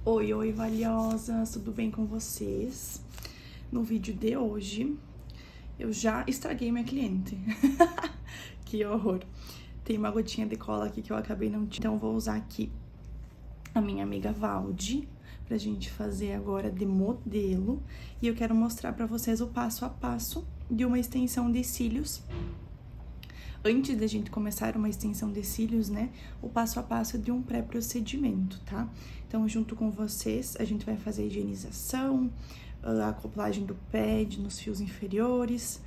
Oi, oi, valiosas, tudo bem com vocês? No vídeo de hoje, eu já estraguei minha cliente. Que horror. Tem uma gotinha de cola aqui que eu acabei não... Então, vou usar aqui a minha amiga Valdi pra gente fazer agora de modelo. E eu quero mostrar pra vocês o passo a passo de uma extensão de cílios. Antes da gente começar uma extensão de cílios, né, o passo a passo de um pré-procedimento, tá? Então, junto com vocês, a gente vai fazer a higienização, a acoplagem do pad nos fios inferiores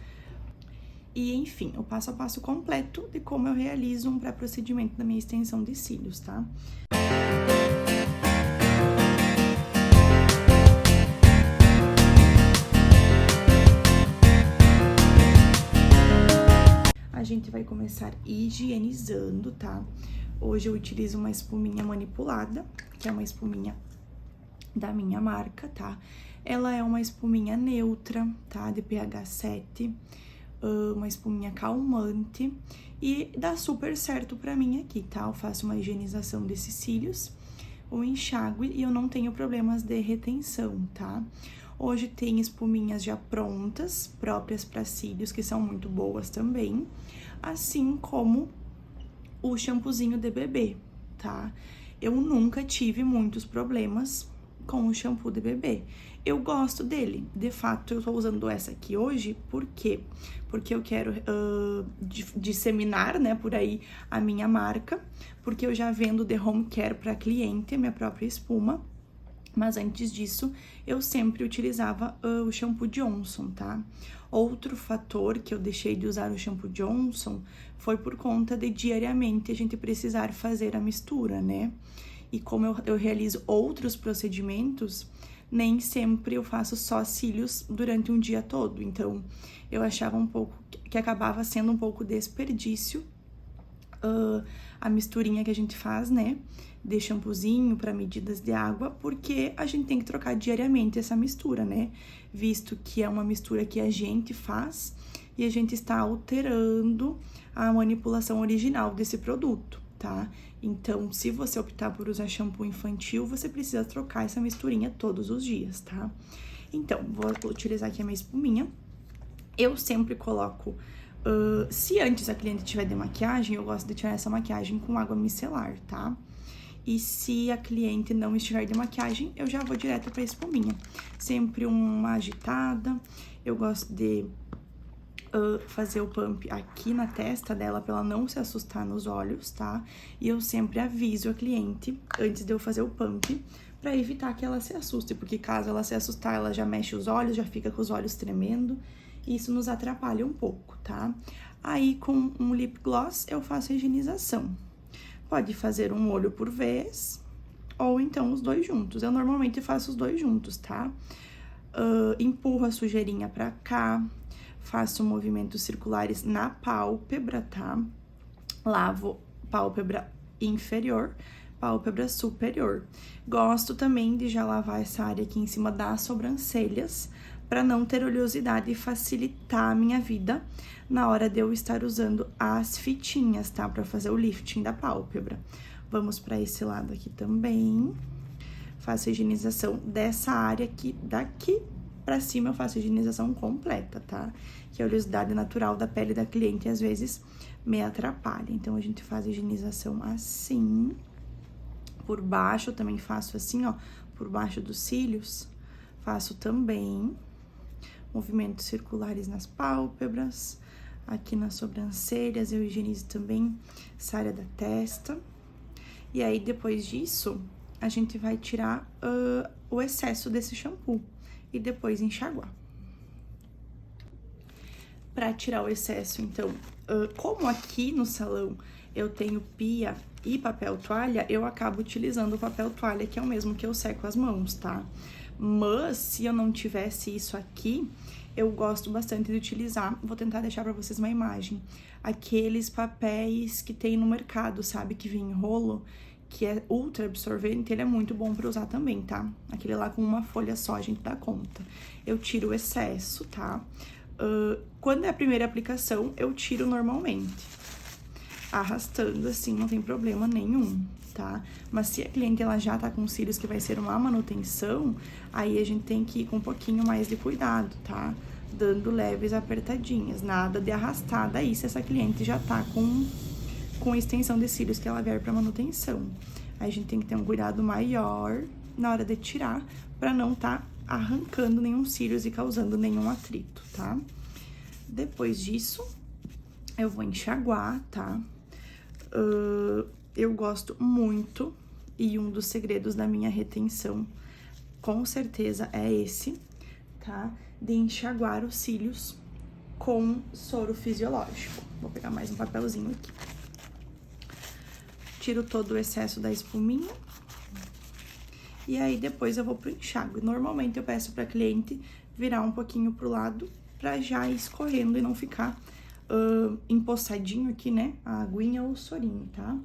e, enfim, o passo a passo completo de como eu realizo um pré-procedimento da minha extensão de cílios, tá? A gente vai começar higienizando, tá? Hoje eu utilizo uma espuminha manipulada, que é uma espuminha da minha marca, tá? Ela é uma espuminha neutra, tá? De pH 7, uma espuminha calmante e dá super certo pra mim aqui, tá? Eu faço uma higienização desses cílios, um enxágue e eu não tenho problemas de retenção, tá? Hoje tem espuminhas já prontas, próprias para cílios, que são muito boas também, assim como o shampoozinho de bebê, tá? Eu nunca tive muitos problemas com o shampoo de bebê. Eu gosto dele, de fato, eu tô usando essa aqui hoje, por quê? Porque eu quero disseminar, né, por aí a minha marca, porque eu já vendo de home care para cliente, a minha própria espuma. Mas antes disso, eu sempre utilizava o shampoo Johnson, tá? Outro fator que eu deixei de usar o shampoo Johnson foi por conta de diariamente a gente precisar fazer a mistura, né? E como eu realizo outros procedimentos, nem sempre eu faço só cílios durante um dia todo. Então, eu achava um pouco que acabava sendo um pouco desperdício a misturinha que a gente faz, né? De shampoozinho para medidas de água, porque a gente tem que trocar diariamente essa mistura, né? Visto que é uma mistura que a gente faz e a gente está alterando a manipulação original desse produto, tá? Então, se você optar por usar shampoo infantil, você precisa trocar essa misturinha todos os dias, tá? Então, vou utilizar aqui a minha espuminha. Eu sempre coloco... se antes a cliente tiver de maquiagem, eu gosto de tirar essa maquiagem com água micelar, tá? E se a cliente não estiver de maquiagem, eu já vou direto pra espuminha. Sempre uma agitada. Eu gosto de fazer o pump aqui na testa dela pra ela não se assustar nos olhos, tá? E eu sempre aviso a cliente antes de eu fazer o pump pra evitar que ela se assuste, porque caso ela se assustar, ela já mexe os olhos, já fica com os olhos tremendo. E isso nos atrapalha um pouco, tá? Aí, com um lip gloss, eu faço a higienização. Pode fazer um olho por vez, ou então os dois juntos. Eu normalmente faço os dois juntos, tá? Empurro a sujeirinha pra cá, faço movimentos circulares na pálpebra, tá? Lavo pálpebra inferior, pálpebra superior. Gosto também de já lavar essa área aqui em cima das sobrancelhas, para não ter oleosidade e facilitar a minha vida na hora de eu estar usando as fitinhas, tá? Para fazer o lifting da pálpebra. Vamos para esse lado aqui também. Faço a higienização dessa área aqui, daqui para cima eu faço a higienização completa, tá? Que a oleosidade natural da pele da cliente às vezes me atrapalha. Então, a gente faz a higienização assim. Por baixo, eu também faço assim, ó, por baixo dos cílios. Faço também movimentos circulares nas pálpebras, aqui nas sobrancelhas, eu higienizo também essa área da testa. E aí, depois disso, a gente vai tirar o excesso desse shampoo e depois enxaguar. Pra tirar o excesso, então, como aqui no salão eu tenho pia e papel toalha, eu acabo utilizando o papel toalha, que é o mesmo que eu seco as mãos, tá? Mas, se eu não tivesse isso aqui, eu gosto bastante de utilizar, vou tentar deixar pra vocês uma imagem, aqueles papéis que tem no mercado, sabe? Que vem em rolo, que é ultra absorvente, ele é muito bom pra usar também, tá? Aquele lá com uma folha só, a gente dá conta. Eu tiro o excesso, tá? Quando é a primeira aplicação, eu tiro normalmente. arrastando assim, não tem problema nenhum, tá? Mas se a cliente, ela já tá com cílios que vai ser uma manutenção, aí a gente tem que ir com um pouquinho mais de cuidado, tá? Dando leves apertadinhas, nada de arrastar daí se essa cliente já tá com extensão de cílios que ela vier pra manutenção. Aí a gente tem que ter um cuidado maior na hora de tirar, pra não tá arrancando nenhum cílios e causando nenhum atrito, tá? Depois disso, eu vou enxaguar, tá? Eu gosto muito, e um dos segredos da minha retenção, com certeza, é esse, tá? De enxaguar os cílios com soro fisiológico. Vou pegar mais um papelzinho aqui. Tiro todo o excesso da espuminha. E aí, depois eu vou pro enxágue. Normalmente, eu peço pra cliente virar um pouquinho pro lado, pra já ir escorrendo e não ficar empoçadinho aqui, né? A aguinha ou o sorinho, tá?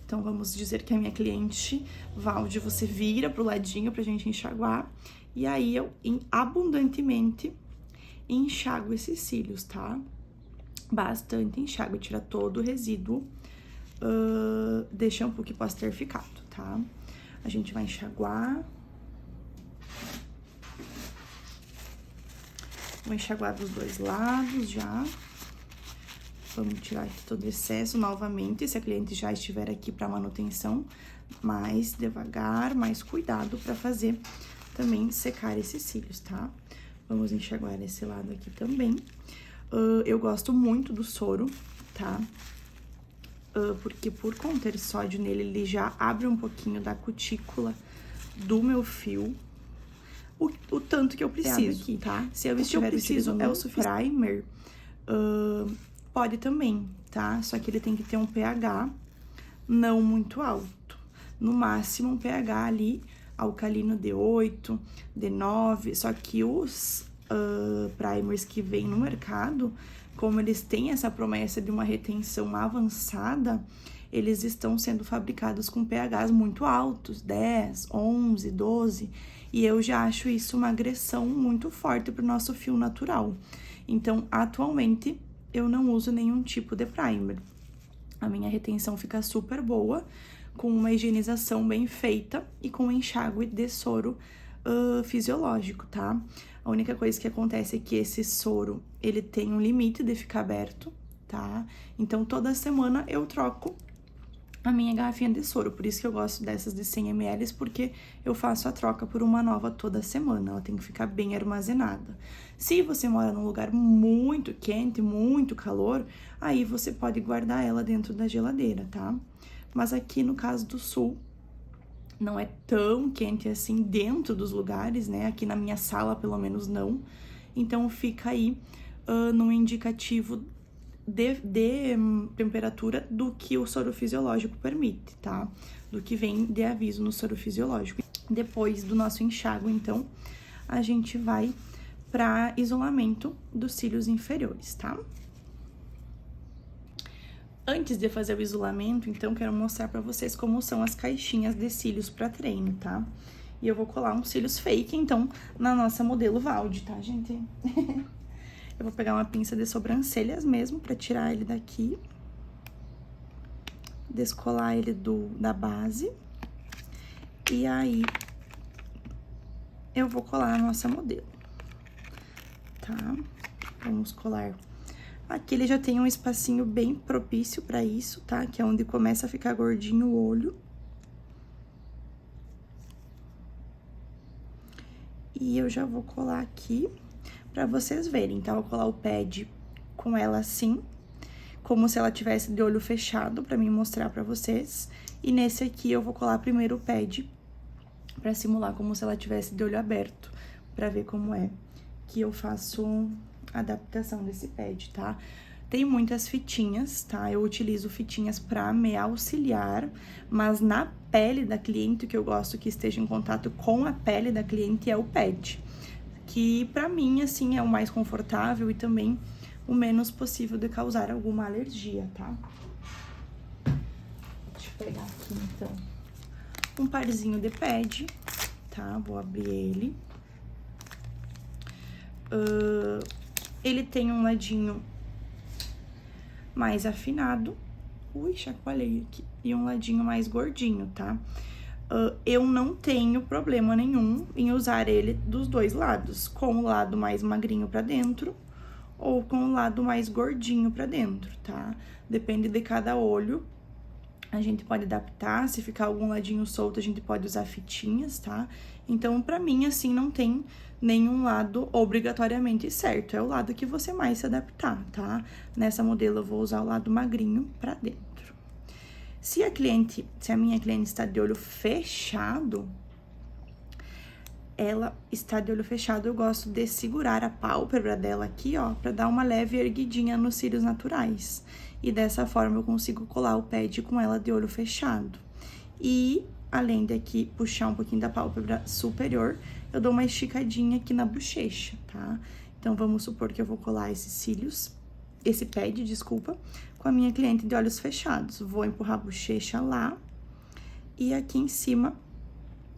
Então, vamos dizer que a minha cliente, Valde, você vira pro ladinho pra gente enxaguar. E aí, eu abundantemente enxago esses cílios, tá? Bastante enxago, tira todo o resíduo de shampoo que possa ter ficado, tá? A gente vai enxaguar. Vou enxaguar dos dois lados já. Vamos tirar aqui todo o excesso novamente, se a cliente já estiver aqui para manutenção, mais devagar, mais cuidado para fazer também secar esses cílios, tá? Vamos enxaguar esse lado aqui também. Eu gosto muito do soro, tá? Porque por conter sódio nele, ele já abre um pouquinho da cutícula do meu fio. O tanto que eu preciso, aqui, tá? Se eu estiver utilizando é o suficiente. Primer, pode também, tá? Só que ele tem que ter um pH não muito alto. No máximo, um pH ali, alcalino de 8, de 9. Só que os primers que vêm no mercado, como eles têm essa promessa de uma retenção avançada, eles estão sendo fabricados com pHs muito altos, 10, 11, 12, e eu já acho isso uma agressão muito forte para o nosso fio natural. Então, atualmente, eu não uso nenhum tipo de primer. A minha retenção fica super boa, com uma higienização bem feita e com enxágue de soro fisiológico, tá? A única coisa que acontece é que esse soro, ele tem um limite de ficar aberto, tá? Então, toda semana eu troco a minha garrafinha de soro. Por isso que eu gosto dessas de 100 ml, porque eu faço a troca por uma nova toda semana. Ela tem que ficar bem armazenada. Se você mora num lugar muito quente, muito calor, aí você pode guardar ela dentro da geladeira, tá? Mas aqui no caso do sul, não é tão quente assim dentro dos lugares, né? Aqui na minha sala, pelo menos, não. Então, fica aí no indicativo de temperatura do que o soro fisiológico permite, tá? Do que vem de aviso no soro fisiológico. Depois do nosso enxágue, então, a gente vai para isolamento dos cílios inferiores, tá? Antes de fazer o isolamento, então, quero mostrar pra vocês como são as caixinhas de cílios pra treino, tá? E eu vou colar uns cílios fake, então, na nossa modelo Valde, tá, gente? Eu vou pegar uma pinça de sobrancelhas mesmo pra tirar ele daqui. Descolar ele da base. E aí, eu vou colar a nossa modelo, tá? Vamos colar. Aqui ele já tem um espacinho bem propício pra isso, tá? Que é onde começa a ficar gordinho o olho. E eu já vou colar aqui pra vocês verem. Então, eu vou colar o pad com ela assim, como se ela tivesse de olho fechado, pra mim mostrar pra vocês. E nesse aqui, eu vou colar primeiro o pad pra simular como se ela tivesse de olho aberto, pra ver como é que eu faço a adaptação desse pad, tá? Tem muitas fitinhas, tá? Eu utilizo fitinhas pra me auxiliar, mas na pele da cliente, o que eu gosto que esteja em contato com a pele da cliente é o pad, que pra mim, assim, é o mais confortável e também o menos possível de causar alguma alergia, tá? Deixa eu pegar aqui, então, um parzinho de pad, tá? Vou abrir ele. Ele tem um ladinho mais afinado, Ui, chacoalhei aqui. E um ladinho mais gordinho, tá? Eu não tenho problema nenhum em usar ele dos dois lados, com o lado mais magrinho pra dentro ou com o lado mais gordinho pra dentro, tá? Depende de cada olho. A gente pode adaptar, se ficar algum ladinho solto, a gente pode usar fitinhas, tá? Então, pra mim, assim, não tem nenhum lado obrigatoriamente certo. É o lado que você mais se adaptar, tá? Nessa modelo, eu vou usar o lado magrinho pra dentro. Se a minha cliente está de olho fechado, ela está de olho fechado, eu gosto de segurar a pálpebra dela aqui, ó, pra dar uma leve erguidinha nos cílios naturais. E dessa forma eu consigo colar o pad com ela de olho fechado. E, além de aqui puxar um pouquinho da pálpebra superior, eu dou uma esticadinha aqui na bochecha, tá? Então, vamos supor que eu vou colar esse pad, desculpa, com a minha cliente de olhos fechados. Vou empurrar a bochecha lá e aqui em cima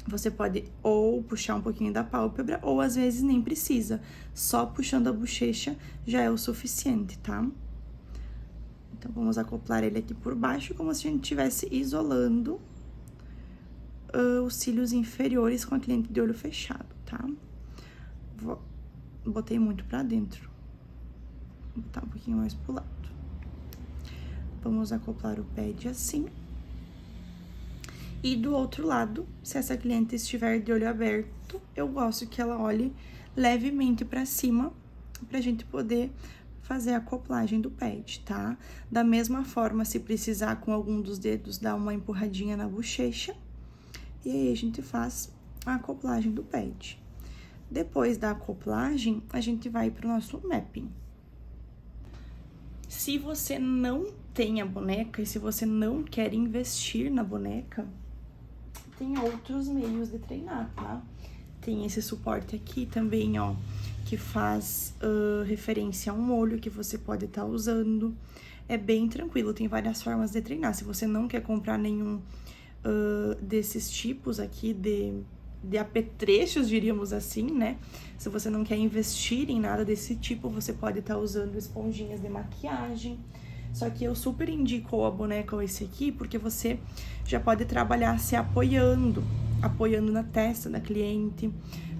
você pode ou puxar um pouquinho da pálpebra ou às vezes nem precisa. Só puxando a bochecha já é o suficiente, tá? Então, vamos acoplar ele aqui por baixo, como se a gente estivesse isolando os cílios inferiores com a cliente de olho fechado, tá? Botei muito pra dentro. Vou botar um pouquinho mais pro lado. Vamos acoplar o pad assim. E do outro lado, se essa cliente estiver de olho aberto, eu gosto que ela olhe levemente pra cima, pra gente poder fazer a acoplagem do pad, tá? Da mesma forma, se precisar com algum dos dedos, dar uma empurradinha na bochecha. E aí, a gente faz a acoplagem do pad. Depois da acoplagem, a gente vai pro nosso mapping. Se você não tem a boneca e se você não quer investir na boneca, tem outros meios de treinar, tá? Tem esse suporte aqui também, ó, que faz referência a um olho que você pode estar usando. É bem tranquilo, tem várias formas de treinar. Se você não quer comprar nenhum desses tipos aqui de apetrechos, diríamos assim, né? Se você não quer investir em nada desse tipo, você pode estar usando esponjinhas de maquiagem. Só que eu super indico a boneca ou esse aqui, porque você já pode trabalhar se apoiando na testa da cliente,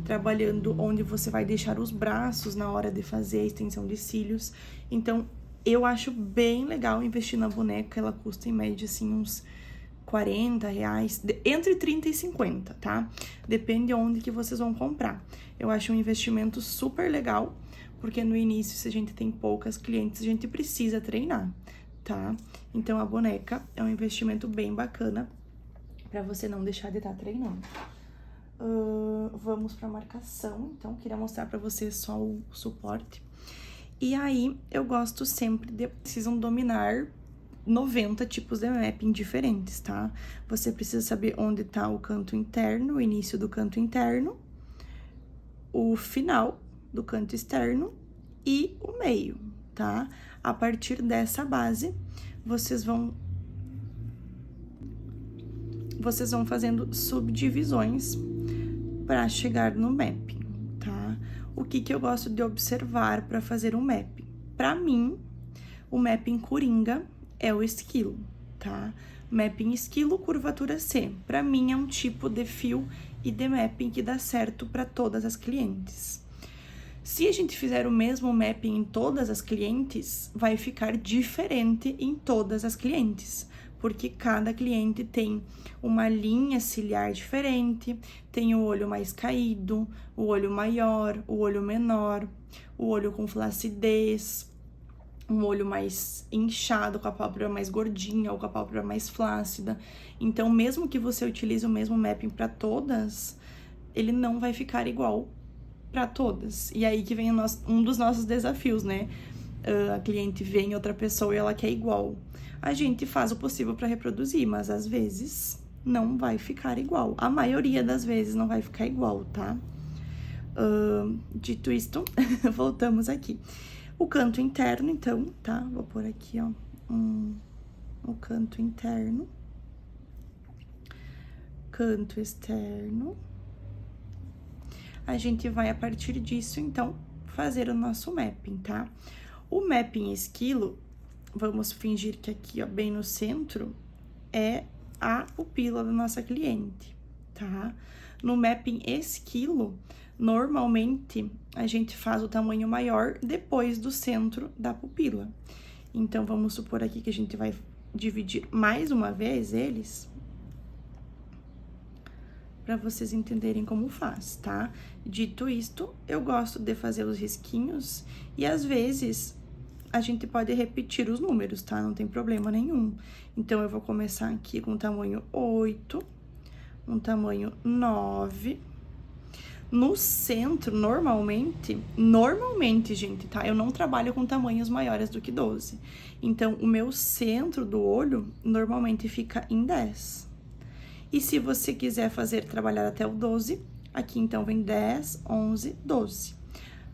trabalhando onde você vai deixar os braços na hora de fazer a extensão de cílios. Então, eu acho bem legal investir na boneca, ela custa em média, assim, uns R$40, entre 30 e 50, tá? Depende onde que vocês vão comprar. Eu acho um investimento super legal, porque no início, se a gente tem poucas clientes, a gente precisa treinar, tá? Então, a boneca é um investimento bem bacana pra você não deixar de estar treinando. Vamos pra marcação, então, queria mostrar pra vocês só o suporte. E aí, eu gosto sempre de... Precisam dominar 90 tipos de mapping diferentes, tá? Você precisa saber onde tá o canto interno, o início do canto interno, o final do canto externo e o meio, tá? A partir dessa base, vocês vão fazendo subdivisões para chegar no mapping, tá? O que eu gosto de observar para fazer um mapping? Para mim, o mapping coringa é o esquilo, tá? Mapping esquilo, curvatura C. Para mim, é um tipo de fio e de mapping que dá certo para todas as clientes. Se a gente fizer o mesmo mapping em todas as clientes, vai ficar diferente em todas as clientes, porque cada cliente tem uma linha ciliar diferente, tem o olho mais caído, o olho maior, o olho menor, o olho com flacidez, um olho mais inchado, com a pálpebra mais gordinha ou com a pálpebra mais flácida. Então, mesmo que você utilize o mesmo mapping para todas, ele não vai ficar igual para todas. E aí que vem um dos nossos desafios, né? A cliente vê em outra pessoa e ela quer igual. A gente faz o possível para reproduzir, mas às vezes não vai ficar igual. A maioria das vezes não vai ficar igual, tá? Dito isto, voltamos aqui. O canto interno, então, tá? Vou pôr aqui, ó, o canto interno. Canto externo. A gente vai, a partir disso, então, fazer o nosso mapping, tá? O mapping esquilo, vamos fingir que aqui, ó, bem no centro, é a pupila da nossa cliente, tá? No mapping esquilo, normalmente, a gente faz o tamanho maior depois do centro da pupila. Então, vamos supor aqui que a gente vai dividir mais uma vez eles, para vocês entenderem como faz, tá? Dito isto, eu gosto de fazer os risquinhos e, às vezes, a gente pode repetir os números, tá? Não tem problema nenhum. Então, eu vou começar aqui com o tamanho 8, um tamanho 9. No centro, normalmente, gente, tá? Eu não trabalho com tamanhos maiores do que 12. Então, o meu centro do olho, normalmente, fica em 10. E se você quiser trabalhar até o 12, aqui, então, vem 10, 11, 12.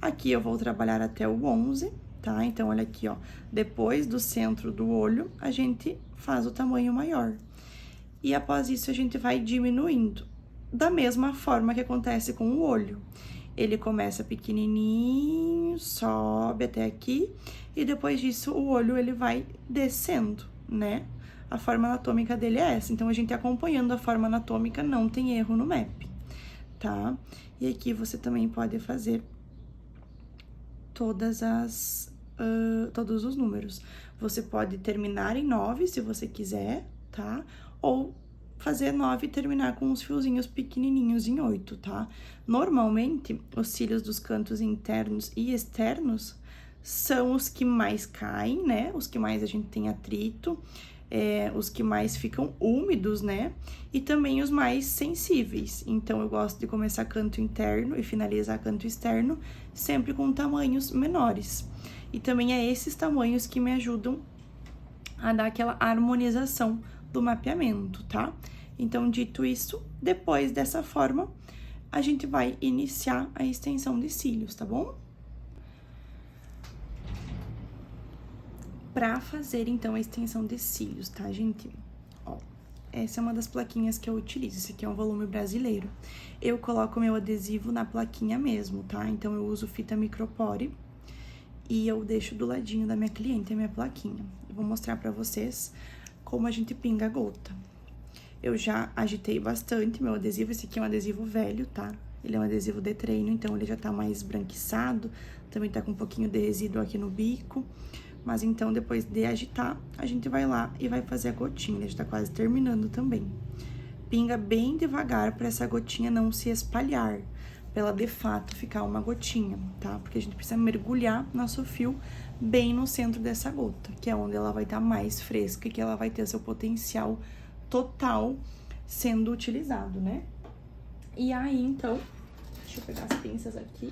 Aqui, eu vou trabalhar até o 11, tá? Então, olha aqui, ó. Depois do centro do olho, a gente faz o tamanho maior. E após isso, a gente vai diminuindo. Da mesma forma que acontece com o olho. Ele começa pequenininho, sobe até aqui, e depois disso, o olho, ele vai descendo, né? A forma anatômica dele é essa. Então, a gente acompanhando a forma anatômica, não tem erro no mapping, tá? E aqui, você também pode fazer todos os números. Você pode terminar em 9, se você quiser, tá? Ou fazer 9 e terminar com uns fiozinhos pequenininhos em 8, tá? Normalmente, os cílios dos cantos internos e externos são os que mais caem, né? Os que mais a gente tem atrito, os que mais ficam úmidos, né? E também os mais sensíveis. Então, eu gosto de começar canto interno e finalizar canto externo, sempre com tamanhos menores. E também é esses tamanhos que me ajudam a dar aquela harmonização do mapeamento, tá? Então, dito isso, depois dessa forma, a gente vai iniciar a extensão de cílios, tá bom? Pra fazer, então, a extensão de cílios, tá, gente? Ó, essa é uma das plaquinhas que eu utilizo, esse aqui é um volume brasileiro. Eu coloco meu adesivo na plaquinha mesmo, tá? Então, eu uso fita micropore e eu deixo do ladinho da minha cliente a minha plaquinha. Eu vou mostrar pra vocês como a gente pinga a gota. Eu já agitei bastante meu adesivo, esse aqui é um adesivo velho, tá? Ele é um adesivo de treino, então ele já tá mais esbranquiçado, também tá com um pouquinho de resíduo aqui no bico. Mas então, depois de agitar, a gente vai lá e vai fazer a gotinha, ele já tá quase terminando também. Pinga bem devagar pra essa gotinha não se espalhar, pra ela de fato ficar uma gotinha, tá? Porque a gente precisa mergulhar nosso fio bem no centro dessa gota, que é onde ela vai estar mais fresca e que ela vai ter seu potencial total sendo utilizado, né? E aí, então, deixa eu pegar as pinças aqui.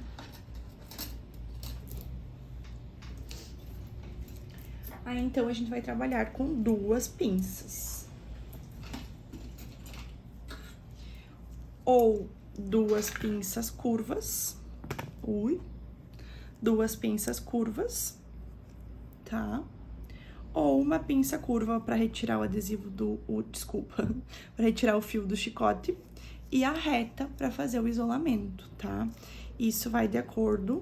Aí, então, a gente vai trabalhar com 2 pinças. Ou 2 pinças curvas. 2 pinças curvas, tá? Ou uma pinça curva para retirar o adesivo para retirar o fio do chicote, e a reta para fazer o isolamento, tá? Isso vai de acordo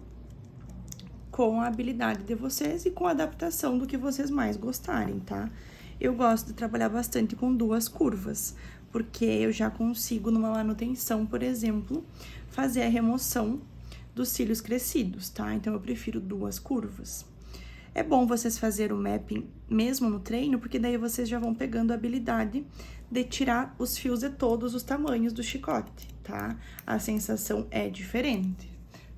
com a habilidade de vocês e com a adaptação do que vocês mais gostarem, tá? Eu gosto de trabalhar bastante com 2 curvas, porque eu já consigo, numa manutenção, por exemplo, fazer a remoção dos cílios crescidos, tá? Então, eu prefiro 2 curvas. É bom vocês fazerem o mapping mesmo no treino, porque daí vocês já vão pegando a habilidade de tirar os fios de todos os tamanhos do chicote, tá? A sensação é diferente,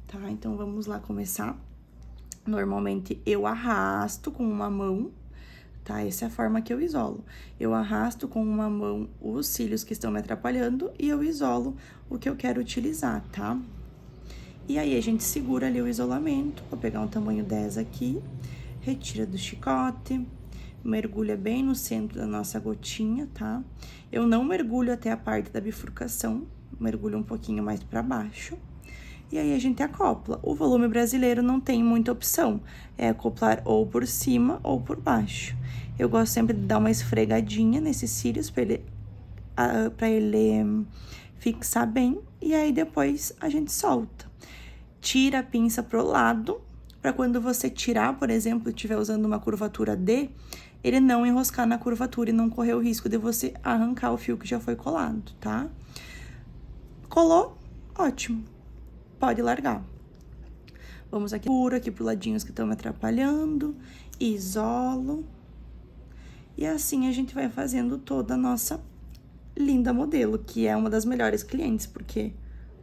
tá? Então, vamos lá começar. Normalmente, eu arrasto com uma mão, tá? Essa é a forma que eu isolo. Eu arrasto com uma mão os cílios que estão me atrapalhando e eu isolo o que eu quero utilizar, tá? E aí, a gente segura ali o isolamento. Vou pegar um tamanho 10 aqui, retira do chicote, mergulha bem no centro da nossa gotinha, tá? Eu não mergulho até a parte da bifurcação, mergulho um pouquinho mais pra baixo. E aí, a gente acopla. O volume brasileiro não tem muita opção, é acoplar ou por cima ou por baixo. Eu gosto sempre de dar uma esfregadinha nesses cílios pra ele fixar bem, e aí depois a gente solta. Tira a pinça pro lado, para quando você tirar, por exemplo, estiver usando uma curvatura D, ele não enroscar na curvatura e não correr o risco de você arrancar o fio que já foi colado, tá? Colou? Ótimo. Pode largar. Vamos aqui pro ladinhos que estão me atrapalhando, isolo. E assim a gente vai fazendo toda a nossa linda modelo, que é uma das melhores clientes, porque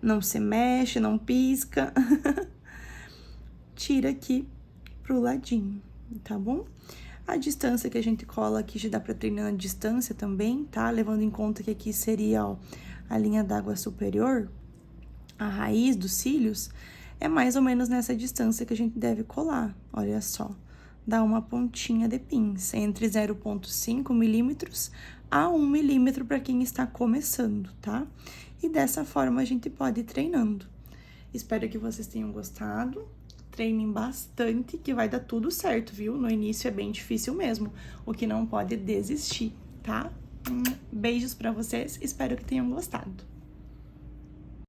não se mexe, não pisca. Tira aqui pro ladinho, tá bom? A distância que a gente cola aqui já dá pra treinar na distância também, tá? Levando em conta que aqui seria, ó, a linha d'água superior, a raiz dos cílios, é mais ou menos nessa distância que a gente deve colar, olha só. Dá uma pontinha de pinça, entre 0,5 milímetros a 1 milímetro para quem está começando, tá? E dessa forma a gente pode ir treinando. Espero que vocês tenham gostado. Treinem bastante, que vai dar tudo certo, viu? No início é bem difícil mesmo, o que não pode é desistir, tá? Beijos pra vocês, espero que tenham gostado.